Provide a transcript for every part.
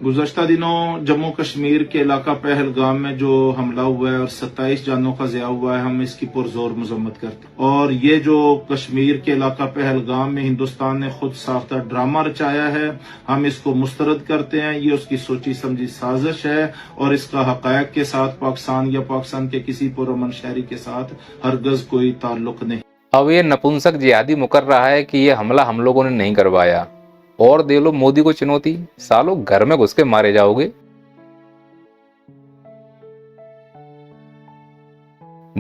गुज़श्ता दिनों जम्मू कश्मीर के इलाका पहलगाम में जो हमला हुआ है और 27 जानों का ज़िया हुआ है, हम इसकी पुरजोर मजम्मत करते हैं। और ये जो कश्मीर के इलाका पहलगाम में हिंदुस्तान ने खुद साख्ता ड्रामा रचाया है, हम इसको मुस्तरद करते हैं। ये उसकी सोची समझी साजिश है और इसका हक़ायक़ के साथ पाकिस्तान या पाकिस्तान के किसी पुरअमन शहरी के साथ हरगज कोई ताल्लुक नहीं। अब ये नपुंसक जिहादी मुकर रहा है कि ये हमला हम लोगों ने नहीं करवाया, और दे लो मोदी को चुनौती, सालों घर में घुस के मारे जाओगे।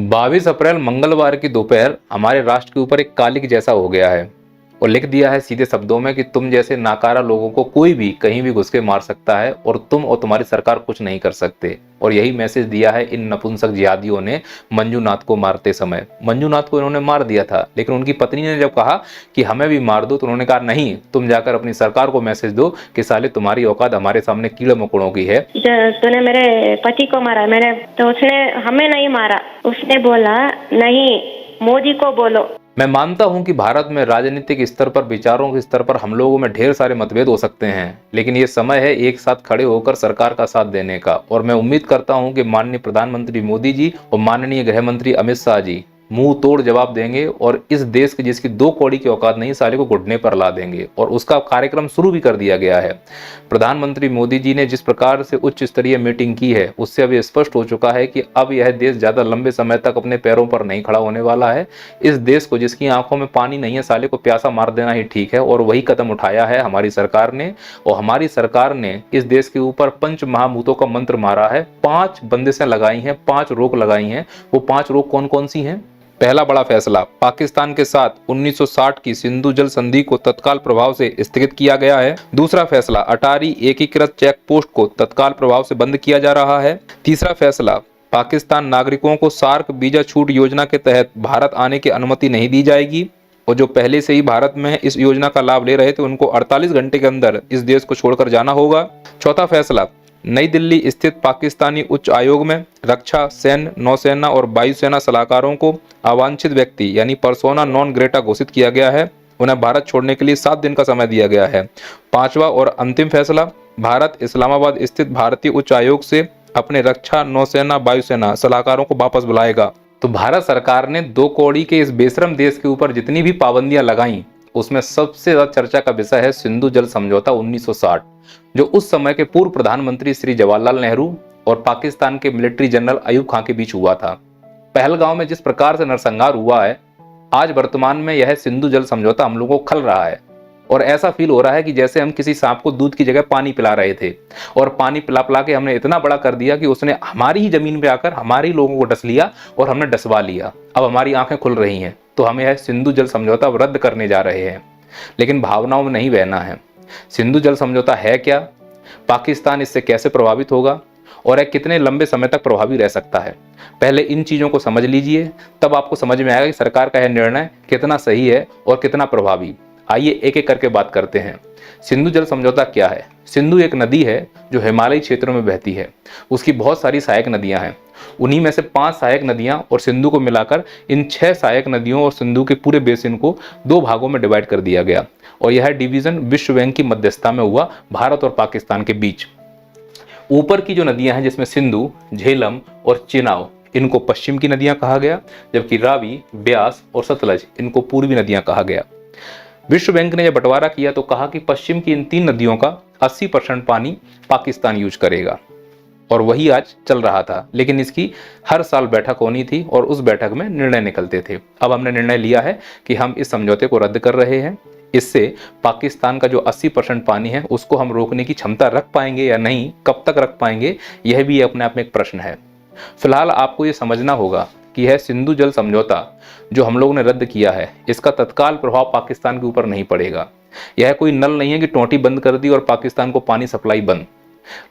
22 अप्रैल मंगलवार की दोपहर हमारे राष्ट्र के ऊपर एक कालिक जैसा हो गया है और लिख दिया है सीधे शब्दों में कि तुम जैसे नाकारा लोगों को कोई भी कहीं भी घुस के मार सकता है और तुम और तुम्हारी सरकार कुछ नहीं कर सकते। और यही मैसेज दिया है इन नपुंसक जिहादियों ने मंजूनाथ को मारते समय। मंजूनाथ को इन्होंने मार दिया था, लेकिन उनकी पत्नी ने जब कहा कि हमें भी मार दो तो उन्होंने कहा नहीं, तुम जाकर अपनी सरकार को मैसेज दो कि साले तुम्हारी औकात हमारे सामने कीड़े मकोड़ों की है। तूने मेरे पति को मारा, मैंने तो उसने हमें नहीं मारा। उसने बोला नहीं, मोदी को बोलो। मैं मानता हूं कि भारत में राजनीतिक स्तर पर, विचारों के स्तर पर हम लोगों में ढेर सारे मतभेद हो सकते हैं, लेकिन ये समय है एक साथ खड़े होकर सरकार का साथ देने का। और मैं उम्मीद करता हूं कि माननीय प्रधानमंत्री मोदी जी और माननीय गृह मंत्री अमित शाह जी मुंह तोड़ जवाब देंगे और इस देश की जिसकी 2 कौड़ी की औकात नहीं, साले को घुटने पर ला देंगे। और उसका कार्यक्रम शुरू भी कर दिया गया है। प्रधानमंत्री मोदी जी ने जिस प्रकार से उच्च स्तरीय मीटिंग की है, उससे अब स्पष्ट हो चुका है कि अब यह देश ज्यादा लंबे समय तक अपने पैरों पर नहीं खड़ा होने वाला है। इस देश को, जिसकी आंखों में पानी नहीं है, साले को प्यासा मार देना ही ठीक है। और वही कदम उठाया है हमारी सरकार ने। और हमारी सरकार ने इस देश के ऊपर पंच महाभूतों का मंत्र मारा है। 5 बंदिशें लगाई हैं, 5 रोक लगाई हैं। वो 5 रोक कौन कौन सी हैं? पहला बड़ा फैसला, पाकिस्तान के साथ 1960 की सिंधु जल संधि को तत्काल प्रभाव से स्थगित किया गया है। दूसरा फैसला, अटारी एकीकृत चेक पोस्ट को तत्काल प्रभाव से बंद किया जा रहा है। तीसरा फैसला, पाकिस्तान नागरिकों को सार्क वीजा छूट योजना के तहत भारत आने की अनुमति नहीं दी जाएगी और जो पहले से ही भारत में इस योजना का लाभ ले रहे थे उनको 48 घंटे के अंदर इस देश को छोड़कर जाना होगा। चौथा फैसला, नई दिल्ली स्थित पाकिस्तानी उच्च आयोग में रक्षा, सैन्य, नौसेना और वायुसेना सलाहकारों को अवांछित व्यक्ति यानी पर्सोना नॉन ग्रेटा घोषित किया गया है। उन्हें भारत छोड़ने के लिए 7 दिन का समय दिया गया है। पांचवा और अंतिम फैसला, भारत इस्लामाबाद स्थित भारतीय उच्च आयोग से अपने रक्षा, नौसेना, वायुसेना सलाहकारों को वापस बुलाएगा। तो भारत सरकार ने 2 कौड़ी के इस बेशरम देश के ऊपर जितनी भी पाबंदियां लगाई, उसमें सबसे ज्यादा चर्चा का विषय है सिंधु जल समझौता 1960, जो उस समय के पूर्व प्रधानमंत्री श्री जवाहरलाल नेहरू और पाकिस्तान के मिलिट्री जनरल अयूब खान के बीच हुआ था। पहलगांव में जिस प्रकार से नरसंहार हुआ है, आज वर्तमान में यह सिंधु जल समझौता हम लोगों को खल रहा है और ऐसा फील हो रहा है कि जैसे हम किसी सांप को दूध की जगह पानी पिला रहे थे और पानी पिला पिला के हमने इतना बड़ा कर दिया कि उसने हमारी ही जमीन पे आकर हमारे ही लोगों को डस लिया और हमने डसवा लिया। अब हमारी आंखें खुल रही हैं, तो हमें यह सिंधु जल समझौता रद्द करने जा रहे हैं। लेकिन भावनाओं में नहीं बहना है। सिंधु जल समझौता है क्या, पाकिस्तान इससे कैसे प्रभावित होगा और यह कितने लंबे समय तक प्रभावी रह सकता है, पहले इन चीजों को समझ लीजिए, तब आपको समझ में आएगा कि सरकार का यह निर्णय कितना सही है और कितना प्रभावी। आइए एक एक करके बात करते हैं। सिंधु जल समझौता क्या है? सिंधु एक नदी है जो हिमालयी क्षेत्रों में बहती है। उसकी बहुत सारी सहायक नदियां हैं। उन्हीं में से 5 सहायक नदियां और सिंधु को मिलाकर इन 6 सहायक नदियों और सिंधु के पूरे बेसिन को 2 भागों में डिवाइड कर दिया गया और यह डिवीजन विश्व बैंक की मध्यस्थता में हुआ भारत और पाकिस्तान के बीच। ऊपर की जो नदियां हैं, जिसमें सिंधु, झेलम और चेनाब, इनको पश्चिम की नदियां कहा गया, जबकि रावी, ब्यास और सतलज इनको पूर्वी नदियां कहा गया। विश्व बैंक ने जब बंटवारा किया तो कहा कि पश्चिम की इन 3 नदियों का 80% पानी पाकिस्तान यूज करेगा और वही आज चल रहा था। लेकिन इसकी हर साल बैठक होनी थी और उस बैठक में निर्णय निकलते थे। अब हमने निर्णय लिया है कि हम इस समझौते को रद्द कर रहे हैं। इससे पाकिस्तान का जो 80% पानी है उसको हम रोकने की क्षमता रख पाएंगे या नहीं, कब तक रख पाएंगे, यह भी अपने आप में एक प्रश्न है। फिलहाल आपको ये समझना होगा कि यह सिंधु जल समझौता जो हम लोगों ने रद्द किया है, इसका तत्काल प्रभाव पाकिस्तान के ऊपर नहीं पड़ेगा। यह कोई नल नहीं है कि टोंटी बंद कर दी और पाकिस्तान को पानी सप्लाई बंद।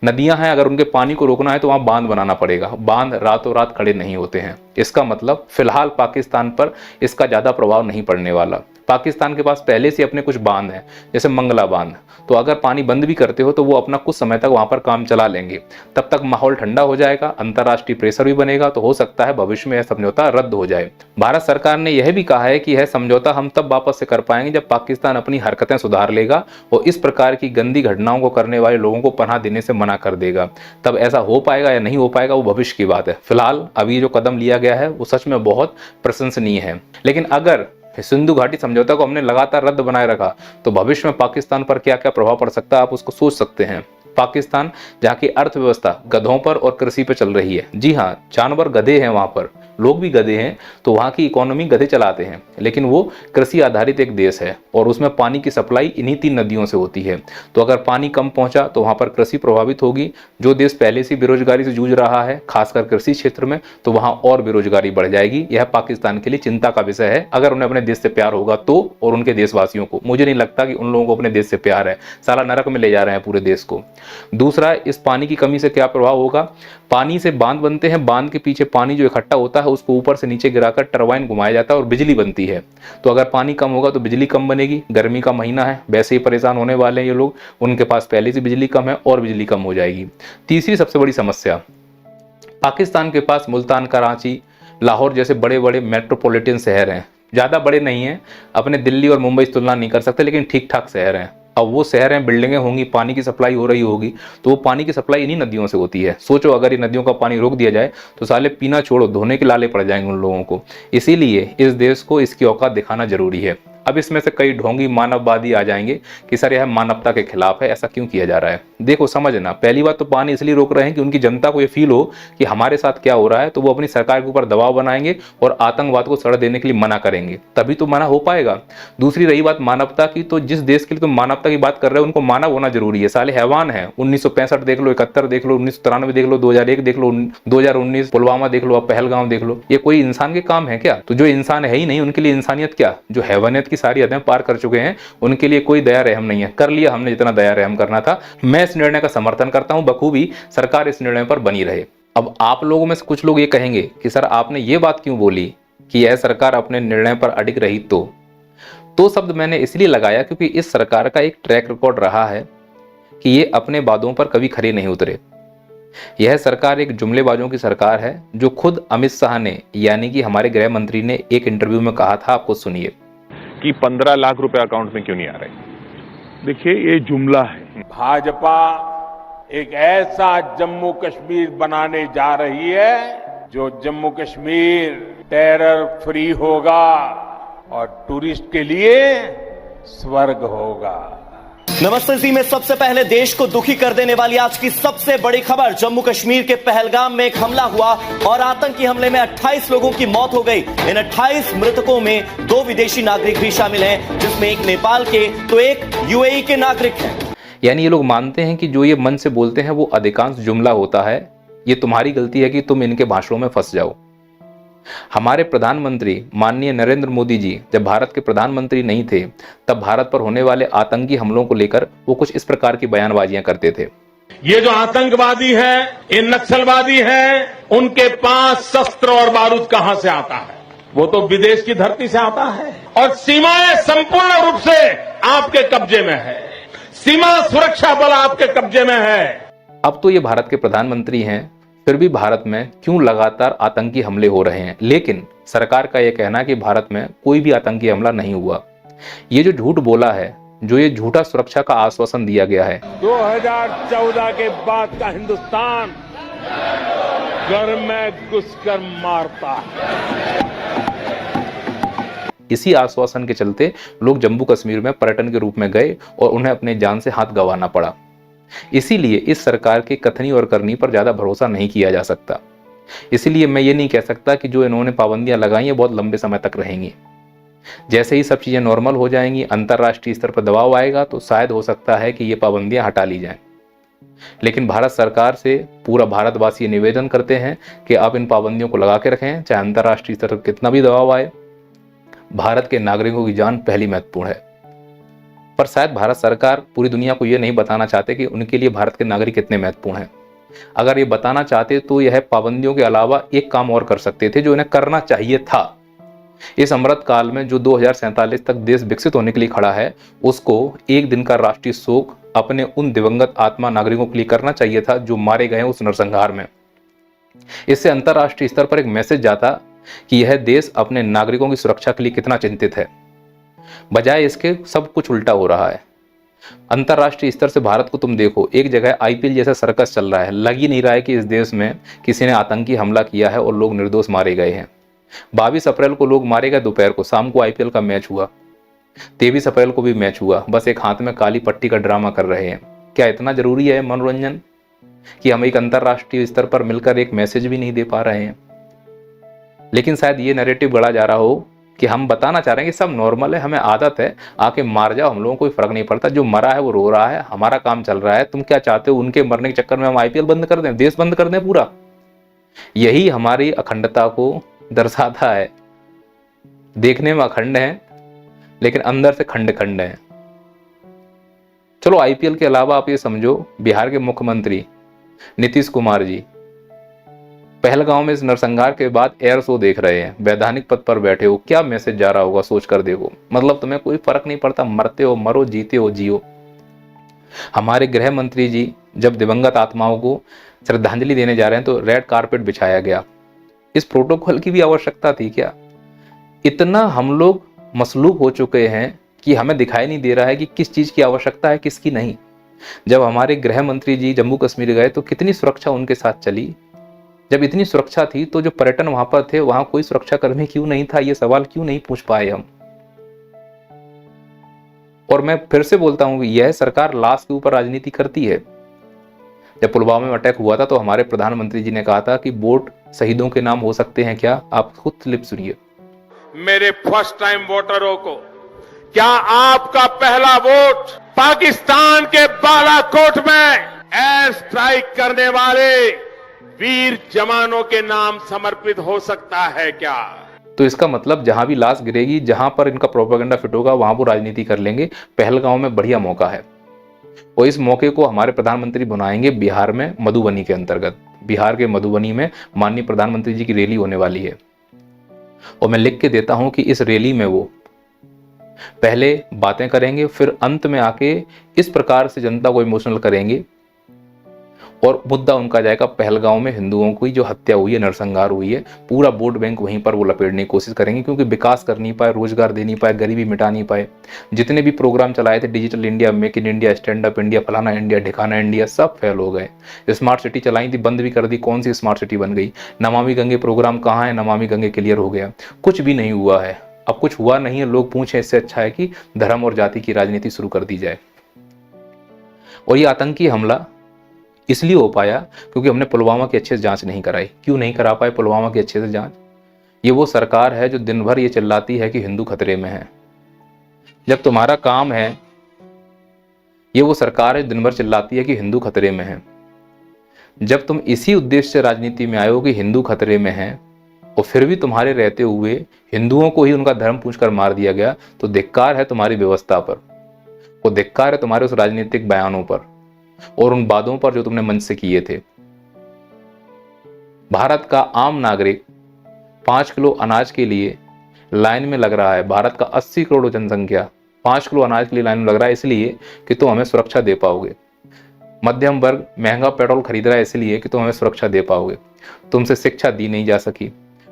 नदियां हैं, अगर उनके पानी को रोकना है तो वहां बांध बनाना पड़ेगा। बांध रातों रात खड़े नहीं होते हैं। इसका मतलब फिलहाल पाकिस्तान पर इसका ज़्यादा प्रभाव नहीं पड़ने वाला। पाकिस्तान के पास पहले से अपने कुछ बांध हैं, जैसे मंगला बांध, तो अगर पानी बंद भी करते हो तो वो अपना कुछ समय तक वहां पर काम चला लेंगे। तब तक माहौल ठंडा हो जाएगा, अंतर्राष्ट्रीय प्रेशर भी बनेगा, तो हो सकता है भविष्य में यह समझौता रद्द हो जाए। भारत सरकार ने यह भी कहा है कि यह समझौता हम तब वापस से कर पाएंगे जब पाकिस्तान अपनी हरकतें सुधार लेगा और इस प्रकार की गंदी घटनाओं को करने वाले लोगों को पनाह देने से मना कर देगा। तब ऐसा हो पाएगा या नहीं हो पाएगा वो भविष्य की बात है। फिलहाल अभी जो कदम लिया गया है वो सच में बहुत प्रशंसनीय है। लेकिन अगर सिंधु घाटी समझौता को हमने लगातार रद्द बनाए रखा तो भविष्य में पाकिस्तान पर क्या क्या प्रभाव पड़ सकता है आप उसको सोच सकते हैं। पाकिस्तान जहाँ की अर्थव्यवस्था गधों पर और कृषि पर चल रही है, जी हाँ, जानवर गधे हैं, वहां पर लोग भी गधे हैं, तो वहाँ की इकोनॉमी गधे चलाते हैं, लेकिन वो कृषि आधारित एक देश है और उसमें पानी की सप्लाई इन्हीं 3 नदियों से होती है। तो अगर पानी कम पहुंचा तो वहाँ पर कृषि प्रभावित होगी। जो देश पहले से बेरोजगारी से जूझ रहा है, खासकर कृषि क्षेत्र में, तो वहाँ और बेरोजगारी बढ़ जाएगी। यह पाकिस्तान के लिए चिंता का विषय है अगर उन्हें अपने देश से प्यार होगा तो, और उनके देशवासियों को। मुझे नहीं लगता कि उन लोगों को अपने देश से प्यार है, साला नरक में ले जा रहे हैं पूरे देश को। दूसरा, इस पानी की कमी से क्या प्रभाव होगा। पानी से बांध बनते हैं, बांध के पीछे पानी जो इकट्ठा होता है उसको ऊपर से नीचे गिराकर टरबाइन घुमाया जाता है और बिजली बनती है। तो अगर पानी कम होगा तो बिजली कम बनेगी। गर्मी का महीना है, वैसे ही परेशान होने वाले हैं ये लोग, उनके पास पहले से बिजली कम है और बिजली कम हो जाएगी। तीसरी सबसे बड़ी समस्या, पाकिस्तान के पास मुल्तान, कराची, लाहौर जैसे बड़े बड़े मेट्रोपॉलिटन शहर हैं। ज़्यादा बड़े नहीं हैं, अपने दिल्ली और मुंबई से तुलना नहीं कर सकते, लेकिन ठीक ठाक शहर हैं। अब वो शहर हैं, बिल्डिंगें होंगी, पानी की सप्लाई हो रही होगी, तो वो पानी की सप्लाई इन्हीं नदियों से होती है। सोचो अगर ये नदियों का पानी रोक दिया जाए तो साले पीना छोड़ो, धोने के लाले पड़ जाएंगे उन लोगों को। इसीलिए इस देश को इसकी औकात दिखाना जरूरी है। अब इसमें से कई ढोंगी मानववादी आ जाएंगे कि सर यह मानवता के खिलाफ है, ऐसा क्यों किया जा रहा है। देखो समझना, पहली बात तो पानी इसलिए रोक रहे हैं कि उनकी जनता को ये फील हो कि हमारे साथ क्या हो रहा है, तो वो अपनी सरकार के ऊपर दबाव बनाएंगे और आतंकवाद को सड़ देने के लिए मना करेंगे, तभी तो मना हो पाएगा। दूसरी रही बात मानवता की, तो जिस देश के लिए तुम मानवता की बात कर रहे हो उनको मानव होना जरूरी है। साले हैवान है। 1965 देख लो, 71 देख लो, 1993 देख लो, 2001 देख लो, 2019 पुलवामा देख लो, अब पहलगाम देख लो। ये कोई इंसान के काम है क्या? तो जो इंसान है ही नहीं उनके लिए इंसानियत क्या? जो हैवानियत की सारी हदें पार कर चुके हैं उनके लिए कोई दया रहम नहीं है। कर लिया हमने जितना दया रहम करना था। मैं इस निर्णय का समर्थन करता हूं, बखूबी सरकार इस निर्णय पर बनी रहे। अब आप लोगों में से कुछ लोग ये कहेंगे कि सर आपने ये बात क्यों बोली कि यह सरकार अपने निर्णय पर अडिग रही। तो शब्द मैंने इसलिए लगाया क्योंकि इस सरकार का एक ट्रैक रिकॉर्ड रहा है कि ये अपने वादों पर कभी खरे नहीं उतरे। यह सरकार एक जुमलेबाजों की सरकार है, जो खुद अमित शाह ने यानी कि हमारे गृह मंत्री ने एक इंटरव्यू में कहा था, आपको सुनिए, कि 15 लाख रुपए अकाउंट में क्यों नहीं आ रहे। देखिए ये जुमला है। भाजपा एक ऐसा जम्मू कश्मीर बनाने जा रही है जो जम्मू कश्मीर टेरर फ्री होगा और टूरिस्ट के लिए स्वर्ग होगा। नमस्ते जी में सबसे पहले देश को दुखी कर देने वाली आज की सबसे बड़ी खबर, जम्मू कश्मीर के पहलगाम में एक हमला हुआ और आतंकी हमले में 28 लोगों की मौत हो गई। इन 28 मृतकों में 2 विदेशी नागरिक भी शामिल हैं, जिसमें एक नेपाल के तो एक यूएई के नागरिक हैं। यानी ये लोग मानते हैं कि जो ये मन से बोलते हैं वो अधिकांश जुमला होता है। ये तुम्हारी गलती है कि तुम इनके भाषणों में फंस जाओ। हमारे प्रधानमंत्री माननीय नरेंद्र मोदी जी जब भारत के प्रधानमंत्री नहीं थे तब भारत पर होने वाले आतंकी हमलों को लेकर वो कुछ इस प्रकार की बयानबाजियां करते थे। ये जो आतंकवादी है, ये नक्सलवादी है, उनके पास शस्त्र और बारूद कहां से आता है? वो तो विदेश की धरती से आता है और सीमाएं संपूर्ण रूप से आपके कब्जे में है। सीमा सुरक्षा बल आपके कब्जे में है। अब तो ये भारत के प्रधानमंत्री हैं, फिर भी भारत में क्यों लगातार आतंकी हमले हो रहे हैं। लेकिन सरकार का यह कहना है कि भारत में कोई भी आतंकी हमला नहीं हुआ। ये जो झूठ बोला है, जो ये झूठा सुरक्षा का आश्वासन दिया गया है, 2014 के बाद का हिंदुस्तान घर में घुसकर मारता है। इसी आश्वासन के चलते लोग जम्मू कश्मीर में पर्यटन के रूप में गए और उन्हें अपने जान से हाथ गंवाना पड़ा। इसीलिए इस सरकार के कथनी और करनी पर ज्यादा भरोसा नहीं किया जा सकता। इसीलिए मैं ये नहीं कह सकता कि जो इन्होंने पाबंदियां लगाई हैं बहुत लंबे समय तक रहेंगी। जैसे ही सब चीजें नॉर्मल हो जाएंगी, अंतर्राष्ट्रीय स्तर पर दबाव आएगा, तो शायद हो सकता है कि ये पाबंदियां हटा ली जाएं। लेकिन भारत सरकार से पूरा भारतवासी निवेदन करते हैं कि आप इन पाबंदियों को लगा के रखें, चाहे अंतर्राष्ट्रीय स्तर पर कितना भी दबाव आए। भारत के नागरिकों की जान पहली महत्वपूर्ण है। पर शायद भारत सरकार पूरी दुनिया को यह नहीं बताना चाहते कि उनके लिए भारत के नागरिक कितने महत्वपूर्ण हैं। अगर ये बताना चाहते तो यह पाबंदियों के अलावा एक काम और कर सकते थे जो इन्हें करना चाहिए था। इस अमृत काल में जो 2047 तक देश विकसित होने के लिए खड़ा है, उसको एक दिन का राष्ट्रीय शोक अपने उन दिवंगत आत्मा नागरिकों के लिए करना चाहिए था जो मारे गए उस नरसंहार में। इससे अंतर्राष्ट्रीय स्तर पर एक मैसेज जाता कि यह देश अपने नागरिकों की सुरक्षा के लिए कितना चिंतित है। बजाय इसके सब कुछ उल्टा हो रहा है। अंतर्राष्ट्रीय स्तर से भारत को तुम देखो, एक जगह आईपीएल जैसा सर्कस चल रहा है। लग ही नहीं रहा है कि इस देश में किसी ने आतंकी हमला किया है और लोग निर्दोष मारे गए हैं। 22 अप्रैल को लोग मारे गए दोपहर को, शाम को आईपीएल का मैच हुआ, 23 अप्रैल को भी मैच हुआ। बस एक हाथ में काली पट्टी का ड्रामा कर रहे हैं। क्या इतना जरूरी है मनोरंजन कि हम एक अंतर्राष्ट्रीय स्तर पर मिलकर एक मैसेज भी नहीं दे पा रहे हैं? लेकिन शायद ये नैरेटिव गढ़ा जा रहा हो कि हम बताना चाह रहे हैं कि सब नॉर्मल है, हमें आदत है, आके मार जाओ, हम लोगों को कोई फर्क नहीं पड़ता। जो मरा है वो रो रहा है, हमारा काम चल रहा है। तुम क्या चाहते हो, उनके मरने के चक्कर में हम आईपीएल बंद कर दें, देश बंद कर दें पूरा? यही हमारी अखंडता को दर्शाता है। देखने में अखंड है लेकिन अंदर से खंड खंड है। चलो आईपीएल के अलावा आप ये समझो, बिहार के मुख्यमंत्री नीतीश कुमार जी पहलगांव में इस नरसंहार के बाद एयर शो देख रहे हैं, वैधानिक पद पर बैठे हो। क्या मैसेज जा रहा होगा सोच कर देखो। मतलब तुम्हें कोई फर्क नहीं पड़ता, मरते हो मरो, जीते हो जियो। हमारे गृह मंत्री जी जब दिवंगत आत्माओं को श्रद्धांजलि देने जा रहे हैं तो रेड कारपेट बिछाया गया। इस प्रोटोकॉल की भी आवश्यकता थी क्या? इतना हम लोग मसलूक हो चुके हैं कि हमें दिखाई नहीं दे रहा है कि किस चीज की आवश्यकता है, किसकी नहीं। जब हमारे गृह मंत्री जी जम्मू कश्मीर गए तो कितनी सुरक्षा उनके साथ चली। जब इतनी सुरक्षा थी तो जो पर्यटन वहां पर थे, वहां कोई सुरक्षा कर्मी क्यों नहीं था? ये सवाल क्यों नहीं पूछ पाए हम? और मैं फिर से बोलता हूं कि यह सरकार लाश के ऊपर राजनीति करती है। जब पुलवामा में अटैक हुआ था तो हमारे प्रधानमंत्री जी ने कहा था कि वोट शहीदों के नाम हो सकते हैं क्या? आप खुद क्लिप सुनिए। मेरे फर्स्ट टाइम वोटरों को, क्या आपका पहला वोट पाकिस्तान के बालाकोट में एयर स्ट्राइक करने वाले वीर जवानों के नाम समर्पित हो सकता है क्या? तो इसका मतलब जहां भी लाश गिरेगी, जहां पर इनका प्रोपेगेंडा फिट होगा, वहां वो राजनीति कर लेंगे। पहलगांव में बढ़िया मौका है और इस मौके को हमारे प्रधानमंत्री बनाएंगे बिहार में, मधुबनी के अंतर्गत। बिहार के मधुबनी में माननीय प्रधानमंत्री जी की रैली होने वाली है और मैं लिख के देता हूं कि इस रैली में वो पहले बातें करेंगे, फिर अंत में आके इस प्रकार से जनता को इमोशनल करेंगे और मुद्दा उनका जाएगा पहलगांव में हिंदुओं की जो हत्या हुई है, नरसंहार हुई है। पूरा वोट बैंक वहीं पर वो लपेटने की कोशिश करेंगे, क्योंकि विकास कर नहीं पाए, रोजगार दे नहीं पाए, गरीबी मिटा नहीं पाए। जितने भी प्रोग्राम चलाए थे, digital India, make in India, stand up India, फलाना इंडिया, ढिकाना इंडिया, सब फेल हो गए। स्मार्ट सिटी चलाई थी, बंद भी कर दी। कौन सी स्मार्ट सिटी बन गई? नमामि गंगे प्रोग्राम कहाँ है? नमामि गंगे क्लियर हो गया, कुछ भी नहीं हुआ है। अब कुछ हुआ नहीं है, लोग पूछे, इससे अच्छा है कि धर्म और जाति की राजनीति शुरू कर दी जाए। और ये आतंकी हमला इसलिए हो पाया क्योंकि हमने पुलवामा की अच्छे से जांच नहीं कराई। क्यों नहीं करा पाए पुलवामा की अच्छे से जांच? ये वो सरकार है जो दिन भर ये चिल्लाती है कि हिंदू खतरे में है। जब तुम्हारा काम है, ये वो सरकार है दिन भर चिल्लाती है कि हिंदू खतरे में है। जब तुम इसी उद्देश्य से राजनीति में आए हो कि हिंदू खतरे में है और फिर भी तुम्हारे रहते हुए हिंदुओं को ही उनका धर्म पूछकर मार दिया गया, तो धिक्कार है तुम्हारी व्यवस्था पर, वो धिक्कार है तुम्हारे उस राजनीतिक बयानों पर और उन वादों पर जो तुमने मंच से किए थे। भारत का आम नागरिक 5 किलो अनाज के लिए लाइन में लग रहा है। भारत का 80 करोड़ जनसंख्या 5 किलो अनाज के लिए लाइन में लग रहा है, इसलिए कि तुम हमें सुरक्षा दे पाओगे। मध्यम वर्ग महंगा पेट्रोल खरीद रहा है इसलिए कि तुम हमें सुरक्षा दे पाओगे। तुमसे शिक्षा दी नहीं जा सकी।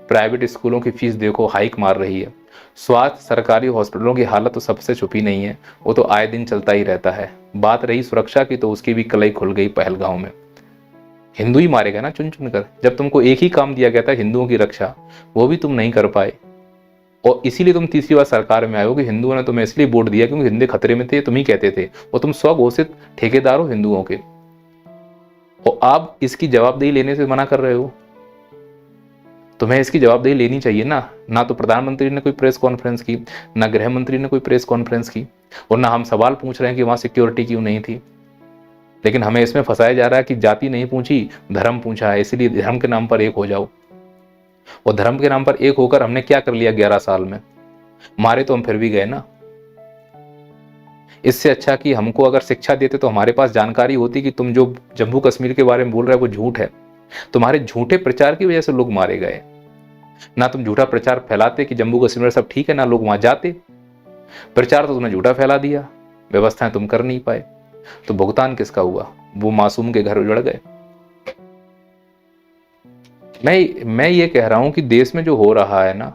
प्राइवेट स्कूलों की फीस देखो, हाइक मार रही है। स्वास्थ्य सरकारी हॉस्पिटलों की हालत तो सबसे छुपी नहीं है, वो तो आए दिन चलता ही रहता है। बात रही सुरक्षा की, तो उसकी भी कलई खुल गई पहलगांव में। हिंदू ही मारे गए ना चुन चुन कर। जब तुमको एक ही काम दिया गया था हिंदुओं की रक्षा, वो भी तुम नहीं कर पाए और इसीलिए तुम तीसरी बार सरकार में आए हो कि हिंदुओं ने तुम्हें इसलिए वोट दिया क्योंकि हिंदू खतरे में थे, तुम ही कहते थे, और तुम स्वघोषित ठेकेदार हो हिंदुओं के, और आप इसकी जवाबदेही लेने से मना कर रहे हो। तुम्हें इसकी जवाबदेही लेनी चाहिए ना तो प्रधानमंत्री ने कोई प्रेस कॉन्फ्रेंस की, ना गृह मंत्री ने कोई प्रेस कॉन्फ्रेंस की, और ना हम सवाल पूछ रहे हैं कि वहां सिक्योरिटी क्यों नहीं थी। लेकिन हमें इसमें फंसाया जा रहा है कि जाति नहीं पूछी, धर्म पूछा है, इसलिए धर्म के नाम पर एक हो जाओ। और धर्म के नाम पर एक होकर हमने क्या कर लिया 11 साल में? मारे तो हम फिर भी गए ना। इससे अच्छा कि हमको अगर शिक्षा देते तो हमारे पास जानकारी होती कि तुम जो जम्मू कश्मीर के बारे में बोल रहे हो वो झूठ है। तुम्हारे झूठे प्रचार की वजह से लोग मारे गए। ना तुम झूठा प्रचार फैलाते कि जम्मू कश्मीर सब ठीक है, ना लोग वहां जाते। प्रचार तो तुमने झूठा फैला दिया, व्यवस्थाएं तुम कर नहीं पाए, तो भुगतान किसका हुआ? वो मासूम के घर उजड़ गए। मैं ये कह रहा हूं कि देश में जो हो रहा है ना,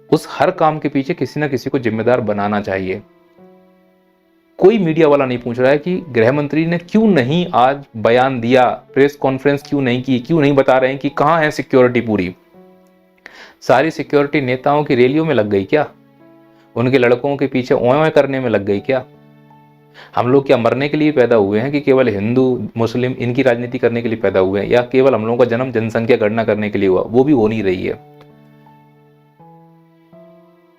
उस हर काम के पीछे किसी ना किसी को जिम्मेदार बनाना चाहिए। कोई मीडिया वाला नहीं पूछ रहा है कि गृह मंत्री ने क्यों नहीं आज बयान दिया, प्रेस कॉन्फ्रेंस क्यों नहीं की, क्यों नहीं बता रहे हैं कि कहां है सिक्योरिटी पूरी। सारी सिक्योरिटी नेताओं की रैलियों में लग गई क्या? उनके लड़कों के पीछे ओए करने में लग गई क्या? हम लोग क्या मरने के लिए पैदा हुए हैं कि केवल हिंदू मुस्लिम इनकी राजनीति करने के लिए पैदा हुए हैं, या केवल हम लोगों का जन्म जनसंख्या गणना करने के लिए हुआ? वो भी हो नहीं रही है।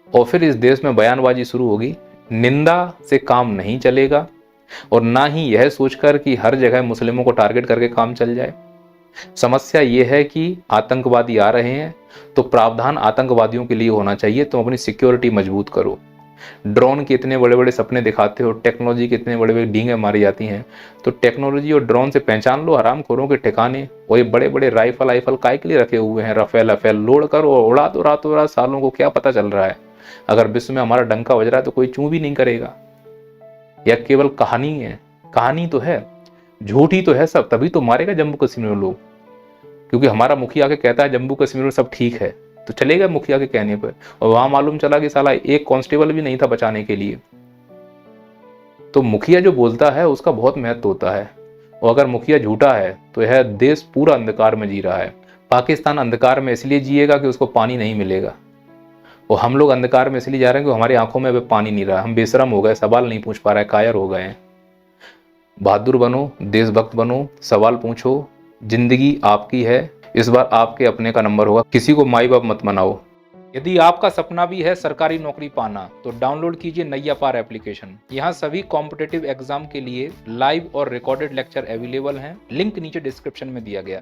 और फिर इस देश में बयानबाजी शुरू होगी। निंदा से काम नहीं चलेगा, और ना ही यह सोचकर कि हर जगह मुस्लिमों को टारगेट करके काम चल जाए। समस्या यह है कि आतंकवादी आ रहे हैं तो प्रावधान आतंकवादियों के लिए होना चाहिए। तुम अपनी सिक्योरिटी मजबूत करो। ड्रोन के इतने बड़े बड़े सपने दिखाते हो, टेक्नोलॉजी के इतने बड़े बड़े डींगे मारी जाती हैं, तो टेक्नोलॉजी और ड्रोन से पहचान लो हरामखोरों के ठिकाने। और ये बड़े बड़े राइफल काय के लिए रखे हुए हैं? रफेल लोड करो और उड़ा दो रातों रात। सालों को क्या पता चल रहा है? अगर विश्व में हमारा डंका बज रहा है तो कोई चूं भी नहीं करेगा। या केवल कहानी है? कहानी तो है, झूठी तो है सब, तभी तो मारेगा जम्मू कश्मीर में लोग। क्योंकि हमारा मुखिया आके कहता है जम्मू कश्मीर में सब ठीक है, तो चलेगा मुखिया के कहने पर। और वहां मालूम चला कि साला एक कांस्टेबल भी नहीं था बचाने के लिए। तो मुखिया जो बोलता है उसका बहुत महत्व होता है। और अगर मुखिया झूठा है तो यह देश पूरा अंधकार में जी रहा है। पाकिस्तान अंधकार में इसलिए जिएगा कि उसको पानी नहीं मिलेगा, और हम लोग अंधकार में इसलिए जा रहे हैं कि हमारी आंखों में अब पानी नहीं रहा। हम बेशरम हो गए, सवाल नहीं पूछ पा रहे, कायर हो गए हैं। बहादुर बनो, देशभक्त बनो, सवाल पूछो। जिंदगी आपकी है, इस बार आपके अपने का नंबर होगा। किसी को माई बाप मत बनाओ। यदि आपका सपना भी है सरकारी नौकरी पाना, तो डाउनलोड कीजिए नैया पार एप्लीकेशन। यहाँ सभी कॉम्पिटिटिव एग्जाम के लिए लाइव और रिकॉर्डेड लेक्चर अवेलेबल हैं। लिंक नीचे डिस्क्रिप्शन में दिया गया।